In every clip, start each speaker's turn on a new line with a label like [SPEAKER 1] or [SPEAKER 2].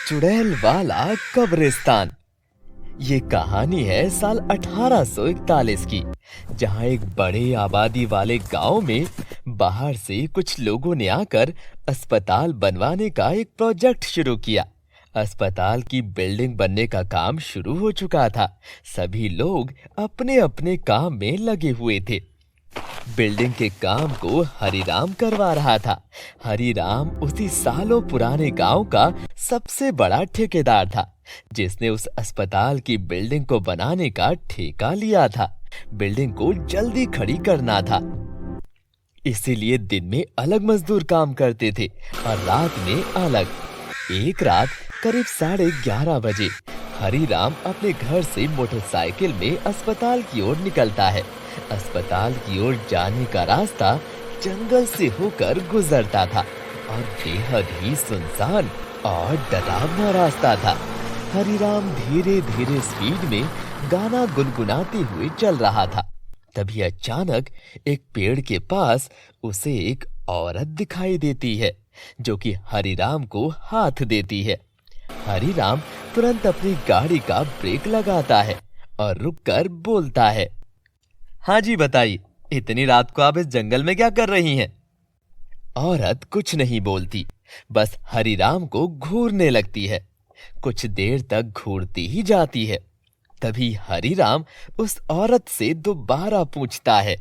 [SPEAKER 1] चुड़ैल वाला कब्रिस्तान। ये कहानी है साल 1841 की, जहां एक बड़े आबादी वाले गांव में बाहर से कुछ लोगों ने आकर अस्पताल बनवाने का एक प्रोजेक्ट शुरू किया। अस्पताल की बिल्डिंग बनने का काम शुरू हो चुका था। सभी लोग अपने अपने काम में लगे हुए थे। बिल्डिंग के काम को हरिराम करवा रहा था। हरिराम उसी सालों पुराने गांव का सबसे बड़ा ठेकेदार था, जिसने उस अस्पताल की बिल्डिंग को बनाने का ठेका लिया था। बिल्डिंग को जल्दी खड़ी करना था, इसीलिए दिन में अलग मजदूर काम करते थे और रात में अलग। एक रात करीब 11:30 बजे हरिराम अपने घर से मोटरसाइकिल में अस्पताल की ओर निकलता है। अस्पताल की ओर जाने का रास्ता जंगल से होकर गुजरता था और बेहद ही सुनसान और डरावना रास्ता था। हरिराम धीरे धीरे स्पीड में गाना गुनगुनाते हुए चल रहा था। तभी अचानक एक पेड़ के पास उसे एक औरत दिखाई देती है, जो कि हरिराम को हाथ देती है। हरिराम तुरंत अपनी गाड़ी का ब्रेक लगाता है और रुककर बोलता है, हाँ जी बताइए, इतनी रात को आप इस जंगल में क्या कर रही हैं? औरत कुछ नहीं बोलती, बस हरिराम को घूरने लगती है। कुछ देर तक घूरती ही जाती है। तभी हरिराम उस औरत से दोबारा पूछता है,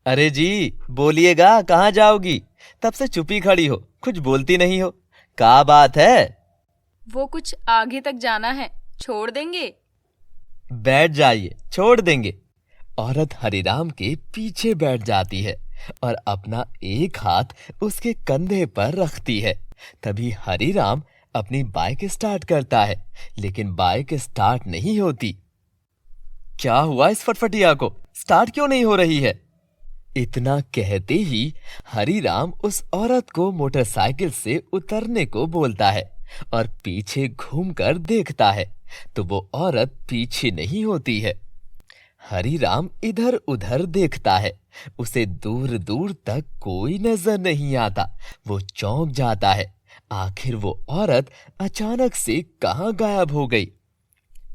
[SPEAKER 1] अरे जी बोलिएगा, कहाँ जाओगी? तब से चुपी खड़ी हो, कुछ बोलती नहीं हो, क्या बात है?
[SPEAKER 2] वो कुछ आगे तक जाना है, छोड़ देंगे?
[SPEAKER 1] बैठ जाइए, छोड़ देंगे। औरत हरिराम के पीछे बैठ जाती है और अपना एक हाथ उसके कंधे पर रखती है। तभी हरिराम अपनी बाइक स्टार्ट करता है, लेकिन बाइक स्टार्ट नहीं होती। क्या हुआ इस फटफटिया को, स्टार्ट क्यों नहीं हो रही है? इतना कहते ही हरिराम उस औरत को मोटरसाइकिल से उतरने को बोलता है और पीछे घूमकर देखता है, तो वो औरत पीछे नहीं होती है। हरिराम इधर उधर देखता है, उसे दूर दूर तक कोई नजर नहीं आता। वो चौंक जाता है, आखिर वो औरत अचानक से कहाँ गायब हो गई।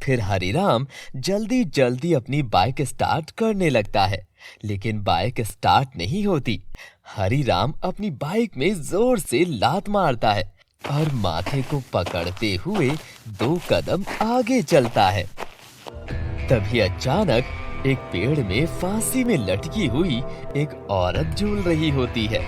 [SPEAKER 1] फिर हरिराम जल्दी जल्दी अपनी बाइक स्टार्ट करने लगता है, लेकिन बाइक स्टार्ट नहीं होती। हरिराम अपनी बाइक में जोर से लात मारता है और माथे को पकड़ते हुए 2 कदम आगे चलता है। तभी अचानक एक पेड़ में फांसी में लटकी हुई एक औरत झूल रही होती है।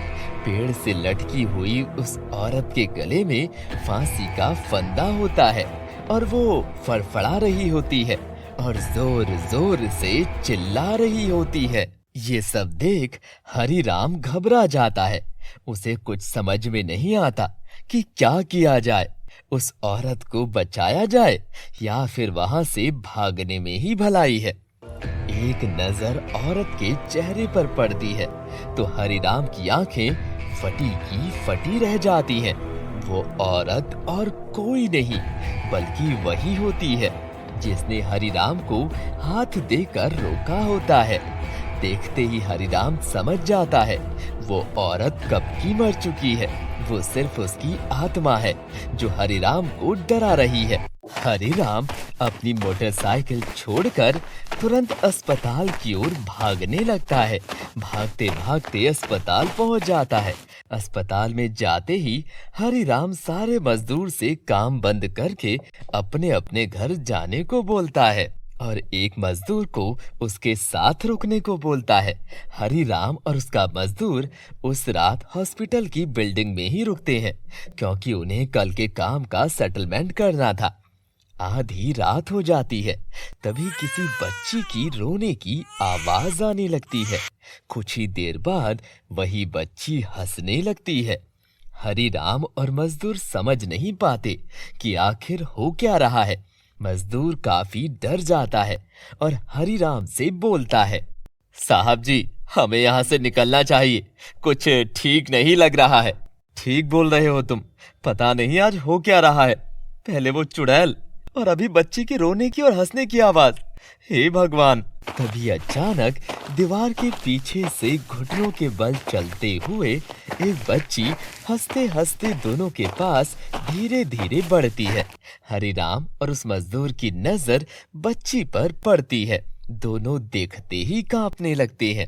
[SPEAKER 1] पेड़ से लटकी हुई उस औरत के गले में फांसी का फंदा होता है और वो फड़फड़ा रही होती है और जोर जोर से चिल्ला रही होती है। ये सब देख हरिराम घबरा जाता है। उसे कुछ समझ में नहीं आता कि क्या किया जाए। उस औरत को बचाया जाए या फिर वहां से भागने में ही भलाई है। एक नजर औरत के चेहरे पर पड़ती है तो हरिराम की आंखें फटी की फटी रह जाती हैं। वो औरत और कोई नहीं बल्कि वही होती है जिसने हरिराम को हाथ देकर रोका होता है। देखते ही हरिराम समझ जाता है वो औरत कब की मर चुकी है। वो सिर्फ उसकी आत्मा है जो हरिराम को डरा रही है। हरिराम अपनी मोटरसाइकिल छोड़कर तुरंत अस्पताल की ओर भागने लगता है। भागते भागते अस्पताल पहुंच जाता है। अस्पताल में जाते ही हरिराम सारे मजदूर से काम बंद करके अपने अपने घर जाने को बोलता है और एक मजदूर को उसके साथ रुकने को बोलता है। हरिराम और उसका मजदूर उस रात हॉस्पिटल की बिल्डिंग में ही रुकते हैं, क्योंकि उन्हें कल के काम का सेटलमेंट करना था। आधी रात हो जाती है, तभी किसी बच्ची की रोने की आवाज आने लगती है। कुछ ही देर बाद वही बच्ची हंसने लगती है। हरिराम और मजदूर समझ नहीं पाते कि आखिर हो क्या रहा है। मजदूर काफी डर जाता है और हरिराम से बोलता है, साहब जी, हमें यहाँ से निकलना चाहिए, कुछ ठीक नहीं लग रहा है। ठीक बोल रहे हो तुम, पता नहीं आज हो क्या रहा है। पहले वो चुड़ैल और अभी बच्ची के रोने की और हंसने की आवाज। हे भगवान! तभी अचानक दीवार के पीछे से घुटनों के बल चलते हुए एक बच्ची हंसते हंसते दोनों के पास धीरे धीरे बढ़ती है। हरिराम और उस मजदूर की नजर बच्ची पर पड़ती है। दोनों देखते ही कांपने लगते हैं।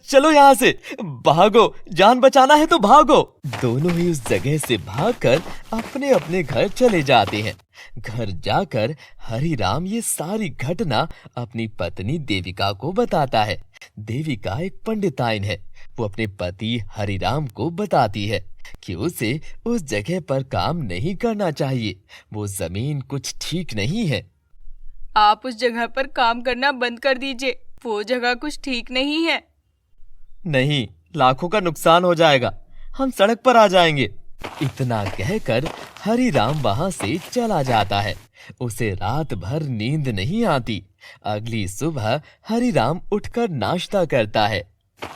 [SPEAKER 1] चलो यहाँ से, भागो, जान बचाना है तो भागो। दोनों ही उस जगह से भागकर अपने अपने घर चले जाते हैं। घर जाकर हरिराम ये सारी घटना अपनी पत्नी देविका को बताता है। देविका एक पंडिताइन है। वो अपने पति हरिराम को बताती है कि उसे उस जगह पर काम नहीं करना चाहिए। वो जमीन कुछ ठीक नहीं है।
[SPEAKER 2] आप उस जगह पर काम करना बंद कर दीजिए, वो जगह कुछ ठीक नहीं है।
[SPEAKER 1] नहीं, लाखों का नुकसान हो जाएगा, हम सड़क पर आ जाएंगे। इतना कहकर हरिराम वहां से चला जाता है। उसे रात भर नींद नहीं आती। अगली सुबह हरिराम उठकर नाश्ता करता है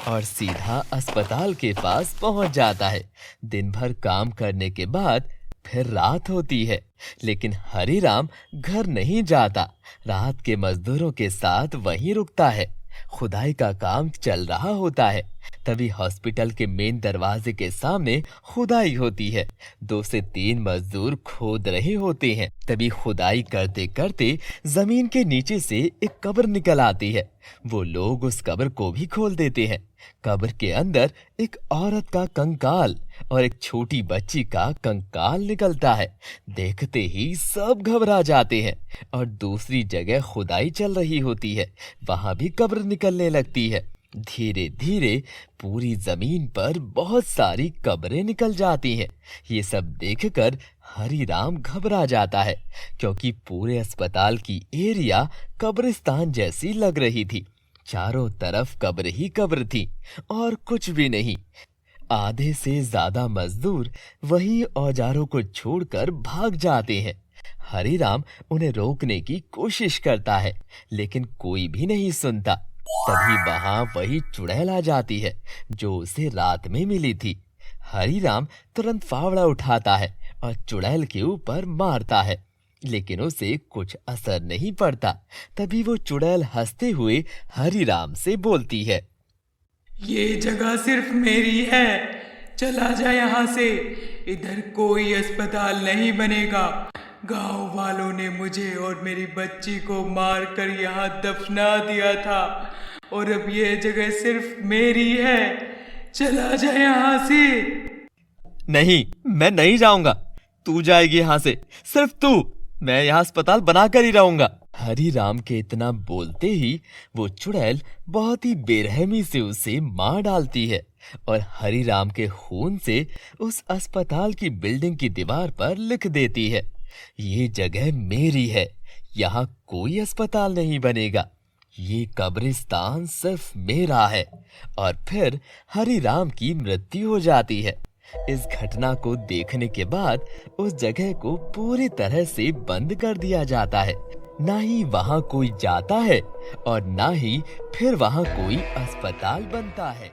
[SPEAKER 1] और सीधा अस्पताल के पास पहुंच जाता है। दिन भर काम करने के बाद फिर रात होती है, लेकिन हरिराम घर नहीं जाता। रात के मजदूरों के साथ वहीं रुकता है। खुदाई का काम चल रहा होता है। तभी हॉस्पिटल के मेन दरवाजे के सामने खुदाई होती है। 2 से 3 मजदूर खोद रहे होते हैं। तभी खुदाई करते करते जमीन के नीचे से एक कब्र निकल आती है। वो लोग उस कब्र को भी खोल देते हैं। कब्र के अंदर एक औरत का कंकाल और एक छोटी बच्ची का कंकाल निकलता है। देखते ही सब घबरा जाते हैं और दूसरी जगह खुदाई चल रही होती है, वहां भी कब्र निकलने लगती है। धीरे धीरे पूरी जमीन पर बहुत सारी कब्रें निकल जाती हैं। ये सब देखकर हरिराम घबरा जाता है, क्योंकि पूरे अस्पताल की एरिया कब्रिस्तान जैसी लग रही थी। चारों तरफ कब्र ही कब्र थी और कुछ भी नहीं। आधे से ज्यादा मजदूर वही औजारों को छोड़कर भाग जाते हैं। हरिराम उन्हें रोकने की कोशिश करता है, लेकिन कोई भी नहीं सुनता। तभी वहां वही चुड़ैल आ जाती है जो उसे रात में मिली थी। हरिराम तुरंत फावड़ा उठाता है और चुड़ैल के ऊपर मारता है, लेकिन उसे कुछ असर नहीं पड़ता। तभी वो चुड़ैल हंसते हुए हरिराम से बोलती है,
[SPEAKER 3] ये जगह सिर्फ मेरी है, चला जा यहाँ से। इधर कोई अस्पताल नहीं बनेगा। गांव वालों ने मुझे और मेरी बच्ची को मारकर यहाँ दफना दिया था और अब ये जगह सिर्फ मेरी है, चला जा यहाँ से।
[SPEAKER 1] नहीं, मैं नहीं जाऊंगा। तू जाएगी यहाँ से, सिर्फ तू। मैं यहाँ अस्पताल बनाकर ही रहूंगा। हरिराम के इतना बोलते ही वो चुड़ैल बहुत ही बेरहमी से उसे मार डालती है और हरिराम के खून से उस अस्पताल की बिल्डिंग की दीवार पर लिख देती है, ये जगह मेरी है, यहाँ कोई अस्पताल नहीं बनेगा, ये कब्रिस्तान सिर्फ मेरा है। और फिर हरिराम की मृत्यु हो जाती है। इस घटना को देखने के बाद उस जगह को पूरी तरह से बंद कर दिया जाता है। ना ही वहां कोई जाता है और ना ही फिर वहां कोई अस्पताल बनता है।